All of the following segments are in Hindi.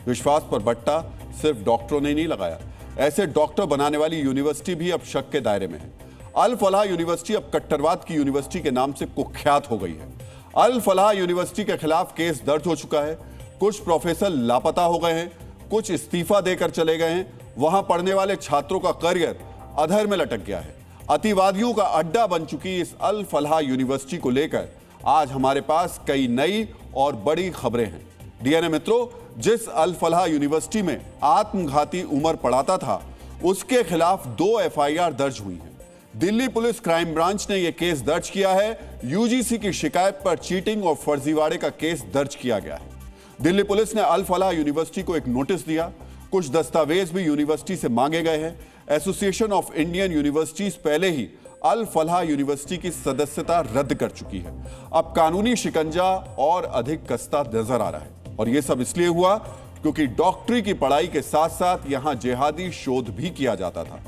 विश्वास पर बट्टा सिर्फ डॉक्टरों ने नहीं लगाया, ऐसे डॉक्टर बनाने वाली यूनिवर्सिटी भी अब शक के दायरे में है। अल फलाह यूनिवर्सिटी अब कट्टरवाद की यूनिवर्सिटी के नाम से कुख्यात हो गई है। अल फलाह यूनिवर्सिटी के खिलाफ केस दर्ज हो चुका है। कुछ प्रोफेसर लापता हो गए हैं, कुछ इस्तीफा देकर चले गए हैं। वहां पढ़ने वाले छात्रों का करियर अधर में लटक गया है। अतिवादियों का अड्डा बन चुकी इस अल फलाह यूनिवर्सिटी को लेकर आज हमारे पास कई नई और बड़ी खबरें हैं। डीएनए मित्रों, जिस अल फलाह यूनिवर्सिटी में आत्मघाती उमर पढ़ाता था, उसके खिलाफ 2 एफआईआर दर्ज हुई हैं। दिल्ली पुलिस क्राइम ब्रांच ने यह केस दर्ज किया है। यूजीसी की शिकायत पर चीटिंग और फर्जीवाड़े का केस दर्ज किया गया है। दिल्ली पुलिस ने अल फलाह यूनिवर्सिटी को एक नोटिस दिया। कुछ दस्तावेज भी यूनिवर्सिटी से मांगे गए हैं। एसोसिएशन ऑफ इंडियन यूनिवर्सिटीज पहले ही अल फलाह यूनिवर्सिटी की सदस्यता रद्द कर चुकी है। अब कानूनी शिकंजा और अधिक कसता नजर आ रहा है, और यह सब इसलिए हुआ क्योंकि डॉक्टरी की पढ़ाई के साथ साथ यहां जिहादी शोध भी किया जाता था।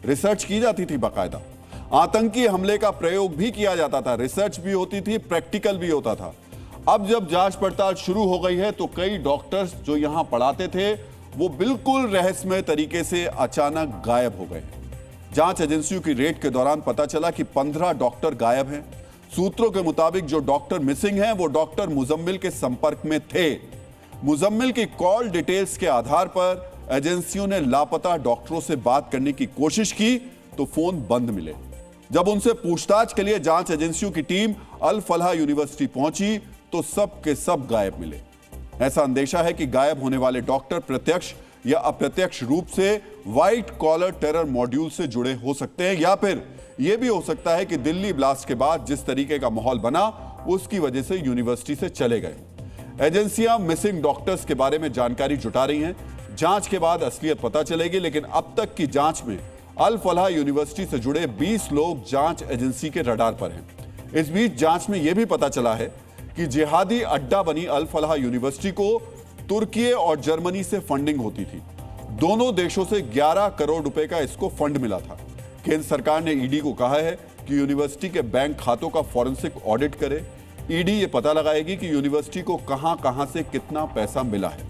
रिसर्च की जाती थी बाकायदा। आतंकी हमले का प्रयोग भी किया जाता था। रिसर्च भी होती थी, प्रैक्टिकल भी होता था। अब जब जांच पड़ताल शुरू हो गई है तो कई डॉक्टर्स जो यहां पढ़ाते थे वो बिल्कुल रहस्यमय तरीके से अचानक गायब हो गए। जांच एजेंसियों की रेड के दौरान पता चला कि 15 डॉक्टर गायब हैं। सूत्रों के मुताबिक जो डॉक्टर मिसिंग हैं वो डॉक्टर मुजम्मिल के संपर्क में थे। मुजम्मिल की कॉल डिटेल्स के आधार पर एजेंसियों ने लापता डॉक्टरों से बात करने की कोशिश की तो फोन बंद मिले। जब उनसे पूछताछ के लिए जांच एजेंसियों की टीम अल फलाह यूनिवर्सिटी पहुंची तो सब के सब गायब मिले। ऐसा अंदेशा है कि गायब होने वाले डॉक्टर प्रत्यक्ष या अप्रत्यक्ष रूप से व्हाइट कॉलर टेरर मॉड्यूल से जुड़े हो सकते हैं, या फिर यह भी हो सकता है कि दिल्ली ब्लास्ट के बाद जिस तरीके का माहौल बना उसकी वजह से यूनिवर्सिटी से चले गए। एजेंसियां मिसिंग डॉक्टर्स के बारे में जानकारी जुटा रही हैं। जांच के बाद असलियत पता चलेगी, लेकिन अब तक की जांच में अल फलाह यूनिवर्सिटी से जुड़े 20 लोग जांच एजेंसी के रडार पर हैं। इस बीच जांच में यह भी पता चला है कि जिहादी अड्डा बनी अल फलाह यूनिवर्सिटी को तुर्की और जर्मनी से फंडिंग होती थी। दोनों देशों से 11 करोड़ रुपए का इसको फंड मिला था। केंद्र सरकार ने ईडी को कहा है कि यूनिवर्सिटी के बैंक खातों का फॉरेंसिक ऑडिट करे। ईडी ये पता लगाएगी कि यूनिवर्सिटी को कहां से कितना पैसा मिला है।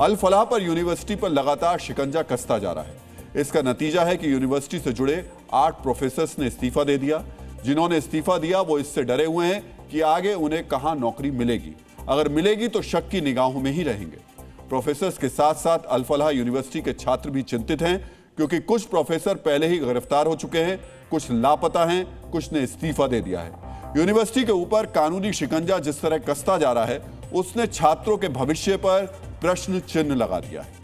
अल फलाह पर यूनिवर्सिटी पर लगातार शिकंजा कसता जा रहा है। इसका नतीजा है कि यूनिवर्सिटी से जुड़े 8 प्रोफेसर्स ने इस्तीफा दे दिया। जिन्होंने इस्तीफा दिया वो इससे डरे हुए हैं कि आगे उन्हें कहां नौकरी मिलेगी। अगर मिलेगी तो शक की निगाहों में ही रहेंगे। प्रोफेसर्स के साथ साथ अल फलाह यूनिवर्सिटी के छात्र भी चिंतित हैं, क्योंकि कुछ प्रोफेसर पहले ही गिरफ्तार हो चुके हैं, कुछ लापता हैं, कुछ ने इस्तीफा दे दिया है। यूनिवर्सिटी के ऊपर कानूनी शिकंजा जिस तरह कसता जा रहा है, उसने छात्रों के भविष्य पर प्रश्न चिन्ह लगा दिया है।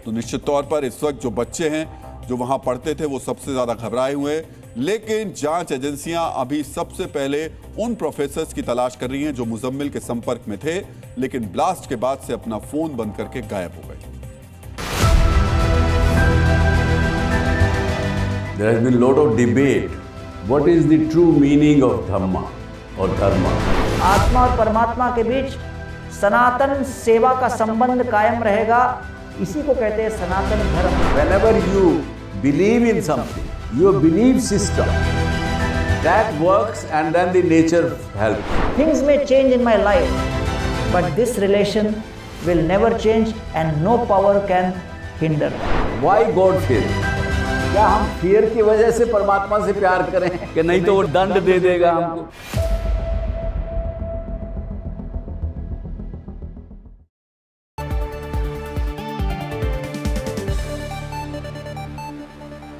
तो निश्चित तौर पर इस वक्त जो बच्चे हैं जो वहां पढ़ते थे वो सबसे ज्यादा घबराए हुए हैं, लेकिन जांच एजेंसियां अभी सबसे पहले उन प्रोफेसर्स की तलाश कर रही हैं जो मुजम्मिल के संपर्क में थे, लेकिन ब्लास्ट के बाद से अपना फोन बंद करके गायब हो गए। There has been a lot of debate. What is the true meaning of Dhamma or Dharma? आत्मा और परमात्मा के बीच सनातन सेवा का संबंध कायम रहेगा, इसी को कहते हैं सनातन धर्म। Whenever you believe in something, your belief system that works, and then the nature helps. Things may change in my life, but this relation will never change and no power can hinder. Why God fear? क्या हम fear की वजह से परमात्मा से प्यार करें कि नहीं तो वो दंड दे देगा हमको?